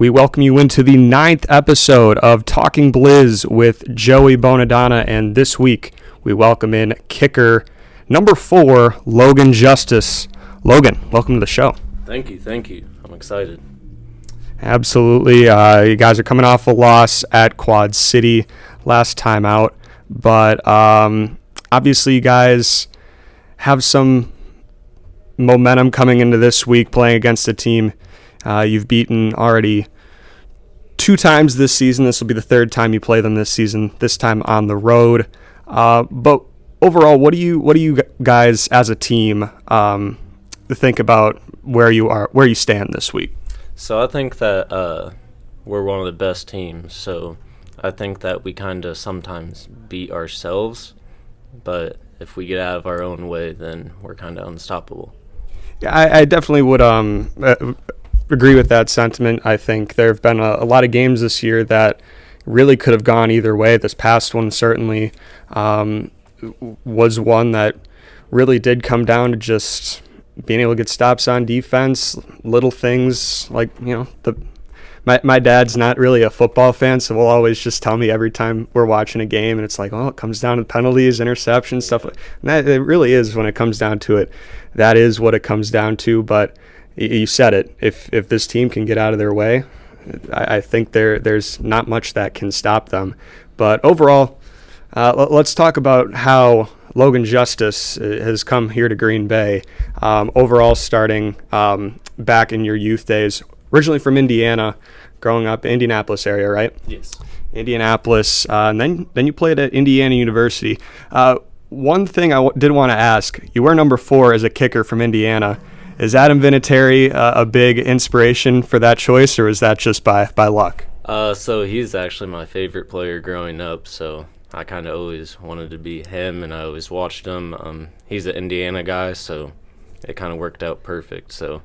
We welcome you into the 9th episode of Talking Blizz with Joey Bonadonna, and this week we welcome in kicker number 4, Logan Justus. Logan, welcome to the show. Thank you. I'm excited. Absolutely. You guys are coming off a loss at Quad City last time out, but obviously you guys have some momentum coming into this week playing against a team you've beaten already 2 times this season. This will be the 3rd time you play them this season, this time on the road. But overall, what do you guys as a team think about where you stand this week? So I think that we're one of the best teams. So I think that we kind of sometimes beat ourselves, but if we get out of our own way, then we're kind of unstoppable. Yeah, I definitely would agree with that sentiment. I think there have been a lot of games this year that really could have gone either way. This past one certainly was one that really did come down to just being able to get stops on defense, little things like, my dad's not really a football fan, so will always just tell me every time we're watching a game, and it's like, it comes down to penalties, interceptions, stuff like that. It really is, when it comes down to it. That is what it comes down to, but you said it. If this team can get out of their way, I think there's not much that can stop them. But overall, let's talk about how Logan Justus has come here to Green Bay. Overall, starting back in your youth days, originally from Indiana, growing up Indianapolis area, right? Yes. Indianapolis, and then you played at Indiana University. One thing I did want to ask, you were number 4 as a kicker from Indiana. Is Adam Vinatieri a big inspiration for that choice, or is that just by luck? So he's actually my favorite player growing up, so I kind of always wanted to be him, and I always watched him. He's an Indiana guy, so it kind of worked out perfect. So,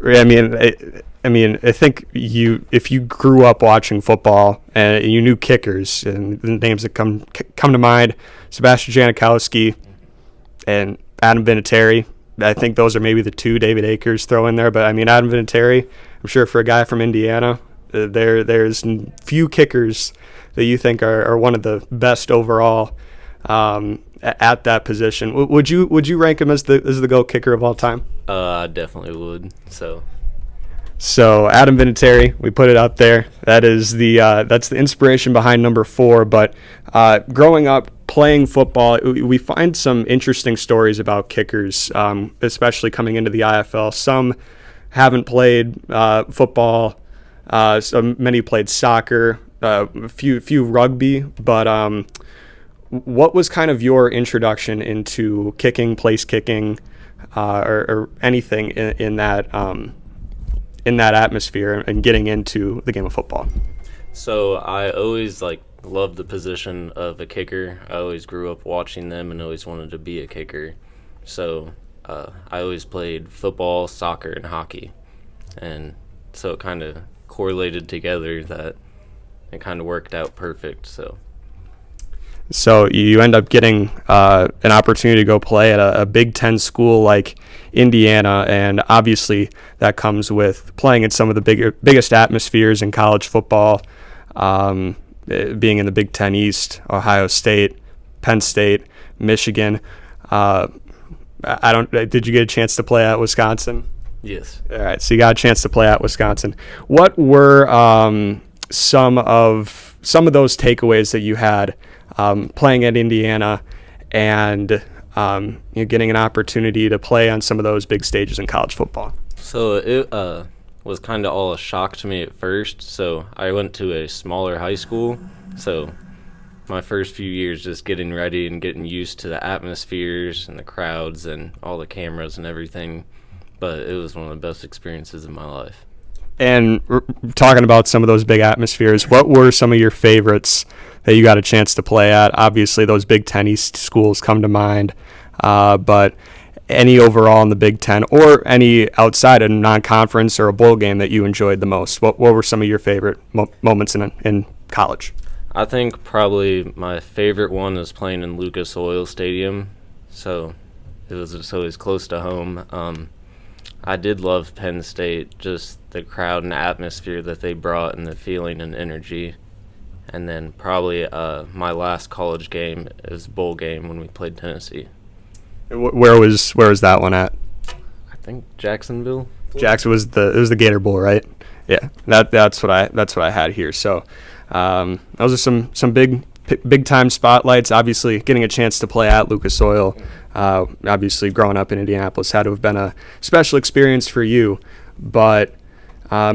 I mean, I think if you grew up watching football and you knew kickers, and the names that come to mind, Sebastian Janikowski and Adam Vinatieri. I think those are maybe the 2 David Akers throw in there, but I mean, Adam Vinatieri, I'm sure for a guy from Indiana, there's few kickers that you think are one of the best overall at that position. Would you rank him as the GOAT kicker of all time? I definitely would. So Adam Vinatieri, we put it up there. That's the inspiration behind number 4. But growing up playing football, we find some interesting stories about kickers, especially coming into the IFL. Some haven't played football. So many played soccer. A few rugby. But what was kind of your introduction into kicking, place kicking, or anything in that atmosphere and getting into the game of football? So I always loved the position of a kicker. I always grew up watching them and always wanted to be a kicker. So I always played football, soccer, and hockey. And so it kind of correlated together that it kind of worked out perfect. So you end up getting an opportunity to go play at a Big Ten school like Indiana, and obviously that comes with playing in some of the biggest atmospheres in college football, being in the Big Ten East, Ohio State, Penn State, Michigan. Did you get a chance to play at Wisconsin? Yes. All right, so you got a chance to play at Wisconsin. What were some of those takeaways that you had playing at Indiana and getting an opportunity to play on some of those big stages in college football? So it was kind of all a shock to me at first. So I went to a smaller high school. So my first few years just getting ready and getting used to the atmospheres and the crowds and all the cameras and everything. But it was one of the best experiences of my life. And talking about some of those big atmospheres, what were some of your favorites that you got a chance to play at? Obviously, those Big Ten East schools come to mind, but any overall in the Big Ten or any outside of non-conference or a bowl game that you enjoyed the most? What were some of your favorite moments in college? I think probably my favorite one is playing in Lucas Oil Stadium. So it was just always close to home. I did love Penn State, just the crowd and atmosphere that they brought and the feeling and energy. And then probably my last college game is bowl game when we played Tennessee. Where was that one at? I think Jacksonville. Jackson was the Gator Bowl, right? Yeah, that's what I had here. So those are some big time spotlights. Obviously, getting a chance to play at Lucas Oil, obviously growing up in Indianapolis had to have been a special experience for you. But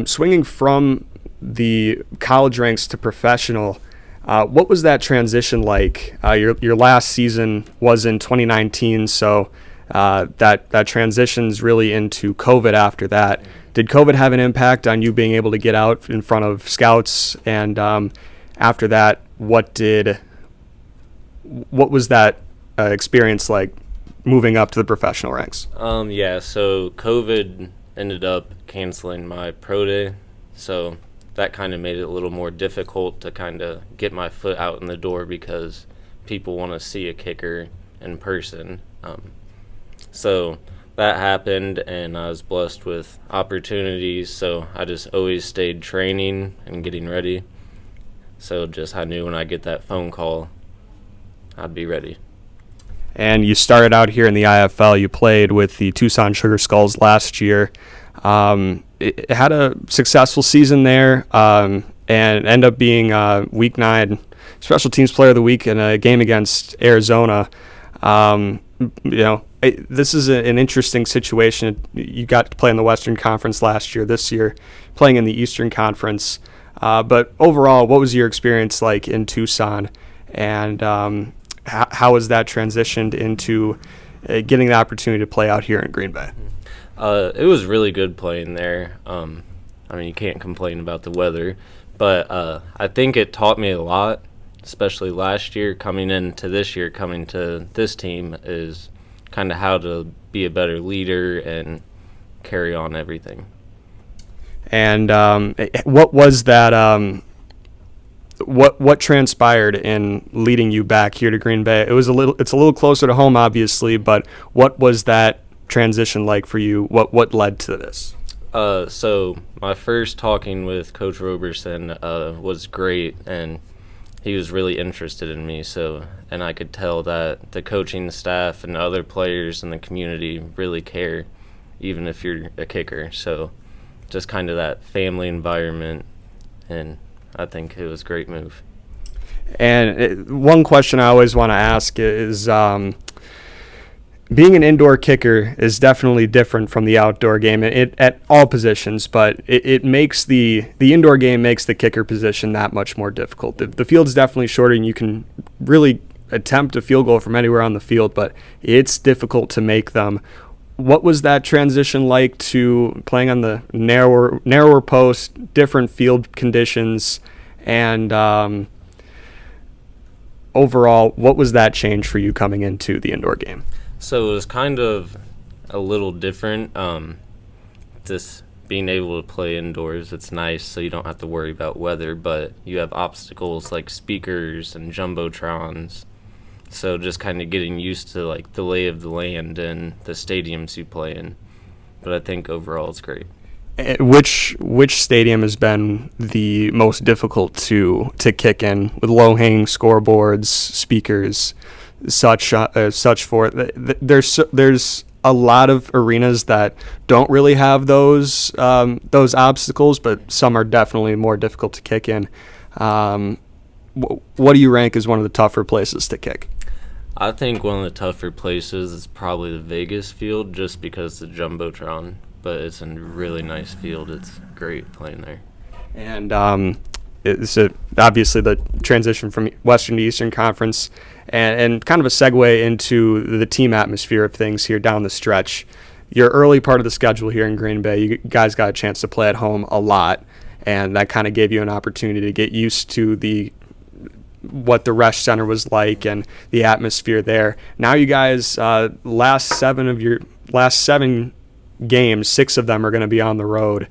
swinging from the college ranks to professional, what was that transition like? Your last season was in 2019, so that transitions really into COVID after that. Did COVID have an impact on you being able to get out in front of scouts? And after that, what was that experience like moving up to the professional ranks? Yeah, so COVID ended up canceling my pro day, so that kind of made it a little more difficult to kind of get my foot out in the door because people want to see a kicker in person. So that happened, and I was blessed with opportunities, so I just always stayed training and getting ready. So just I knew when I get that phone call, I'd be ready. And you started out here in the IFL. You played with the Tucson Sugar Skulls last year. It had a successful season there, and ended up being Week 9 Special Teams Player of the Week in a game against Arizona. This is an interesting situation. You got to play in the Western Conference last year. This year, playing in the Eastern Conference. But overall, what was your experience like in Tucson, and how has that transitioned into getting the opportunity to play out here in Green Bay? It was really good playing there. You can't complain about the weather, but I think it taught me a lot, especially last year. Coming to this team is kind of how to be a better leader and carry on everything. And what was that? What transpired in leading you back here to Green Bay? It's a little closer to home, obviously, but what was that transition like for you? What led to this? So my first talking with Coach Roberson was great, and he was really interested in me. And I could tell that the coaching staff and other players in the community really care, even if you're a kicker. So just kind of that family environment, and I think it was a great move. And one question I always want to ask is, being an indoor kicker is definitely different from the outdoor game at all positions, but it makes the indoor game makes the kicker position that much more difficult. The field's definitely shorter, and you can really attempt a field goal from anywhere on the field, but it's difficult to make them. What was that transition like to playing on the narrower post, different field conditions, and overall, what was that change for you coming into the indoor game? So it was kind of a little different. Just being able to play indoors, it's nice, so you don't have to worry about weather, but you have obstacles like speakers and jumbotrons. So just kind of getting used to like the lay of the land and the stadiums you play in. But I think overall it's great. Which stadium has been the most difficult to kick in with low-hanging scoreboards, speakers, such forth? There's a lot of arenas that don't really have those obstacles, but some are definitely more difficult to kick in. What do you rank as one of the tougher places to kick? I think one of the tougher places is probably the Vegas field, just because of the Jumbotron, but it's a really nice field. It's great playing there. And it's obviously the transition from Western to Eastern Conference, and kind of a segue into the team atmosphere of things here down the stretch. Your early part of the schedule here in Green Bay, you guys got a chance to play at home a lot, and that kind of gave you an opportunity to get used to what the Resch Center was like and the atmosphere there. Now you guys, last seven games, 6 of them are going to be on the road.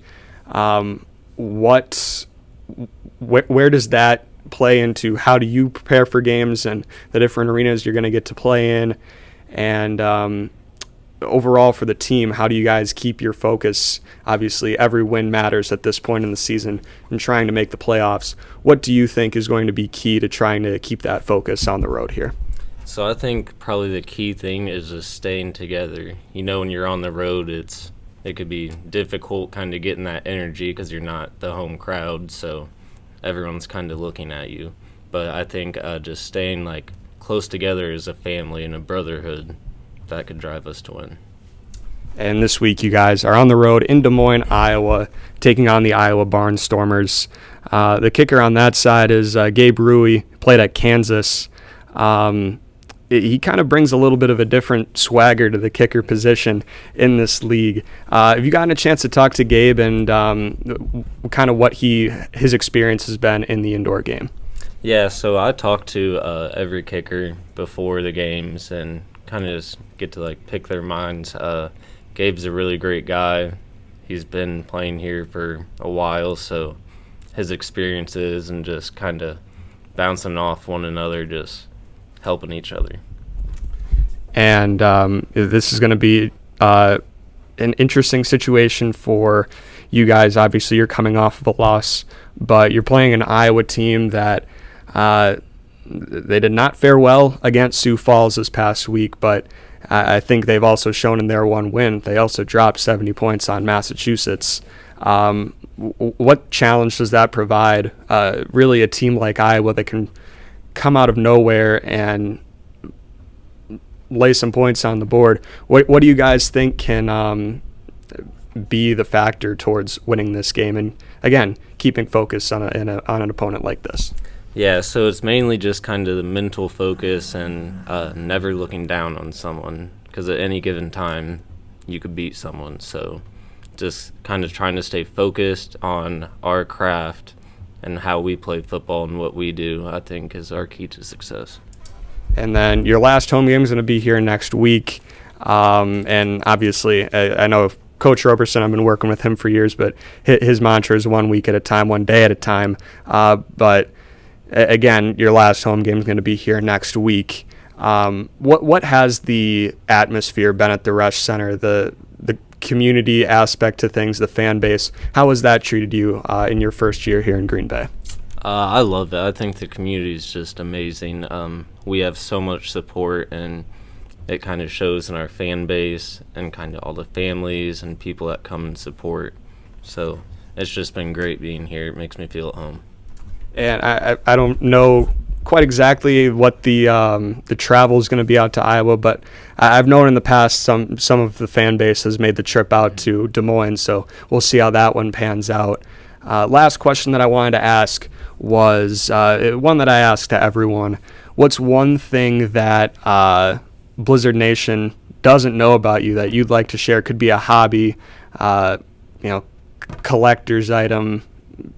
Where does that play into? How do you prepare for games and the different arenas you're going to get to play in? And overall for the team, how do you guys keep your focus? Obviously, every win matters at this point in the season and trying to make the playoffs. What do you think is going to be key to trying to keep that focus on the road here? So I think probably the key thing is just staying together. When you're on the road, it could be difficult kind of getting that energy because you're not the home crowd, so everyone's kind of looking at you. But I think just staying like close together as a family and a brotherhood, that could drive us to win. And this week you guys are on the road in Des Moines, Iowa, taking on the Iowa Barnstormers. The kicker on that side is Gabe Rui, played at Kansas. He kind of brings a little bit of a different swagger to the kicker position in this league. Have you gotten a chance to talk to Gabe and kind of what his experience has been in the indoor game? Yeah, so I talk to every kicker before the games and kind of just get to like pick their minds. Gabe's a really great guy. He's been playing here for a while, so his experiences and just kind of bouncing off one another, just helping each other. And this is going to be an interesting situation for you guys. Obviously, you're coming off of a loss, but you're playing an Iowa team that they did not fare well against Sioux Falls this past week, but I think they've also shown in their one win. They also dropped 70 points on Massachusetts. What challenge does that provide? Really, a team like Iowa that can come out of nowhere and lay some points on the board. What do you guys think can be the factor towards winning this game and, again, keeping focus on an opponent like this? Yeah, so it's mainly just kind of the mental focus and never looking down on someone, because at any given time you could beat someone. So just kind of trying to stay focused on our craft and how we play football and what we do, I think, is our key to success. And then your last home game is going to be here next week. And obviously, I know Coach Roberson, I've been working with him for years, but his mantra is 1 week at a time, 1 day at a time. But again, your last home game is going to be here next week. What has the atmosphere been at the Resch Center, the community aspect to things, the fan base? How has that treated you in your first year here in Green Bay? I love it. I think the community is just amazing. We have so much support, and it kind of shows in our fan base and kind of all the families and people that come and support. So it's just been great being here. It makes me feel at home. And I don't know quite exactly what the travel is going to be out to Iowa, but I've known in the past some of the fan base has made the trip out to Des Moines, so we'll see how that one pans out. Last question that I wanted to ask was one that I asked to everyone. What's one thing that Blizzard Nation doesn't know about you that you'd like to share? Could be a hobby, collector's item,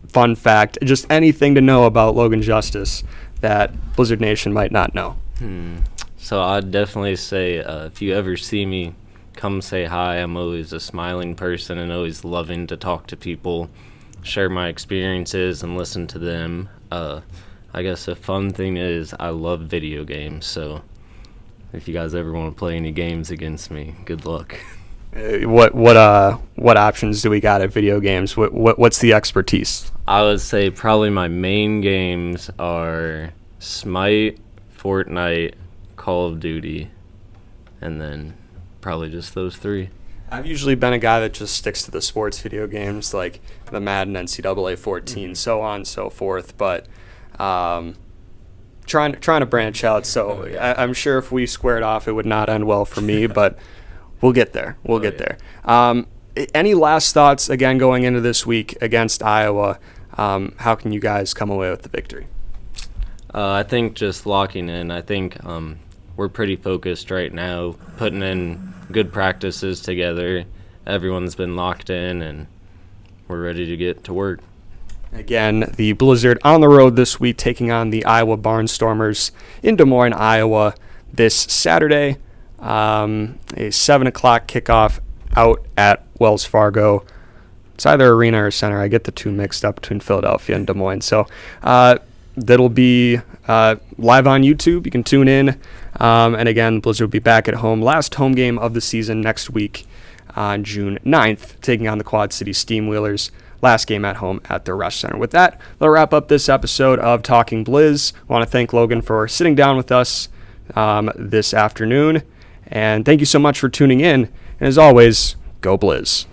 fun fact, just anything to know about Logan Justus that Blizzard Nation might not know. So I'd definitely say if you ever see me, come say hi. I'm always a smiling person and always loving to talk to people, share my experiences and listen to them. I guess a fun thing is I love video games, so if you guys ever want to play any games against me, good luck. What options do we got at video games? What's the expertise? I would say probably my main games are Smite, Fortnite, Call of Duty, and then probably just those three. I've usually been a guy that just sticks to the sports video games like the Madden, NCAA 14, so on and so forth, but trying to branch out, so I'm sure if we squared off it would not end well for me, but we'll get there. We'll get there. Any last thoughts, again, going into this week against Iowa? How can you guys come away with the victory? I think just locking in. I think we're pretty focused right now, putting in good practices together. Everyone's been locked in, and we're ready to get to work. Again, the Blizzard on the road this week, taking on the Iowa Barnstormers in Des Moines, Iowa, this Saturday. A 7 o'clock kickoff out at Wells Fargo. It's either arena or center. I get the two mixed up between Philadelphia and Des Moines. So that'll be live on YouTube. You can tune in And again, Blizzard will be back at home. Last home game of the season next week on June 9th, taking on the Quad City Steamwheelers. Last game at home at the Rush Center. With that, that'll wrap up this episode of Talking Blizz. I want to thank Logan for sitting down with us this afternoon. And thank you so much for tuning in. And as always, go Blizz.